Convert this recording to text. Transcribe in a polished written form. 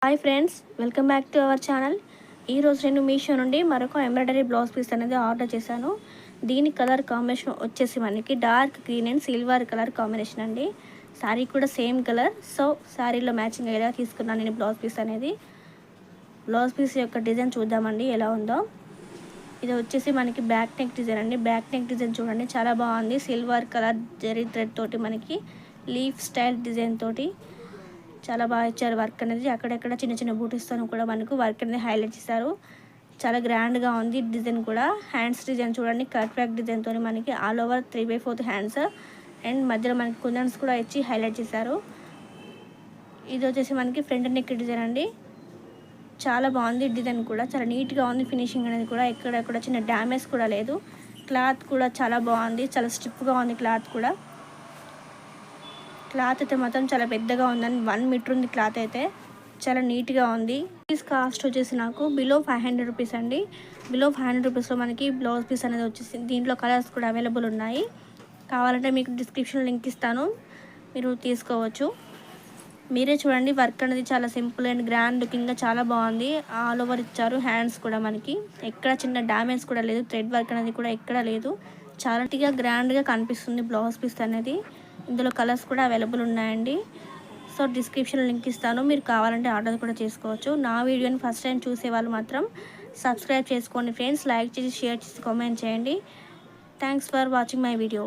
Hi friends, welcome back to our channel. ఈరోజు నేను మీషో నుండి మరొక ఎంబ్రాయిడరీ బ్లౌజ్ పీస్ అనేది ఆర్డర్ చేశాను. దీని కలర్ కాంబినేషన్ వచ్చేసి మనకి dark green and silver colour combination అండి. శారీ కూడా సేమ్ కలర్, సో శారీలో మ్యాచింగ్ అయ్యేలా తీసుకున్నాను నేను బ్లౌజ్ పీస్ అనేది. బ్లౌజ్ పీస్ యొక్క డిజైన్ చూద్దామండి ఎలా ఉందో. ఇది వచ్చేసి మనకి బ్యాక్ నెక్ డిజైన్ అండి. బ్యాక్ నెక్ డిజైన్ చూడండి, చాలా బాగుంది. సిల్వర్ కలర్ జరీ థ్రెడ్ తోటి మనకి లీఫ్ స్టైల్ డిజైన్ తోటి చాలా బాగా ఇచ్చారు వర్క్ అనేది. అక్కడెక్కడ చిన్న చిన్న బూటీస్తో కూడా మనకు వర్క్ అనేది హైలైట్ చేశారు. చాలా గ్రాండ్గా ఉంది డిజైన్ కూడా. హ్యాండ్స్ డిజైన్ చూడండి, కట్ బ్యాక్ డిజైన్తో మనకి ఆల్ ఓవర్ 3/4 హ్యాండ్స్ అండ్ మధ్యలో మనకి కుందన్స్ కూడా ఇచ్చి హైలైట్ చేశారు. ఇది వచ్చేసి మనకి ఫ్రంట్ నెక్ డిజైన్ అండి. చాలా బాగుంది డిజైన్ కూడా, చాలా నీట్గా ఉంది. ఫినిషింగ్ అనేది కూడా ఎక్కడెక్కడ చిన్న డ్యామేజ్ కూడా లేదు. క్లాత్ కూడా చాలా బాగుంది, చాలా స్టిఫ్గా ఉంది క్లాత్ కూడా. క్లాత్ అయితే మాత్రం చాలా పెద్దగా ఉందని 1 మీటర్ ఉంది క్లాత్ అయితే. చాలా నీట్గా ఉంది. పీస్ కాస్ట్ వచ్చేసి నాకు బిలో 500 రూపీస్ అండి. బిలో 500 రూపీస్లో మనకి బ్లౌజ్ పీస్ అనేది వచ్చేసి దీంట్లో కలర్స్ కూడా అవైలబుల్ ఉన్నాయి. కావాలంటే మీకు డిస్క్రిప్షన్ లింక్ ఇస్తాను, మీరు తీసుకోవచ్చు. మీరే చూడండి, వర్క్ అనేది చాలా సింపుల్ అండ్ గ్రాండ్ లుకింగ్గా చాలా బాగుంది. ఆల్ ఓవర్ ఇచ్చారు. హ్యాండ్స్ కూడా మనకి ఎక్కడ చిన్న డ్యామేజ్ కూడా లేదు. థ్రెడ్ వర్క్ అనేది కూడా ఎక్కడ లేదు. చాలా నీట్గా గ్రాండ్గా కనిపిస్తుంది బ్లౌజ్ పీస్ అనేది. ఇందులో కలర్స్ కూడా అవైలబుల్ ఉన్నాయండి. సో డిస్క్రిప్షన్ లింక్ ఇస్తాను, మీరు కావాలంటే ఆర్డర్ కూడా చేసుకోవచ్చు. నా వీడియోని ఫస్ట్ టైం చూసే వాళ్ళు మాత్రం సబ్స్క్రైబ్ చేసుకోండి ఫ్రెండ్స్. లైక్ చేసి, షేర్ చేసి, కామెంట్ చేయండి. Thanks for watching my video.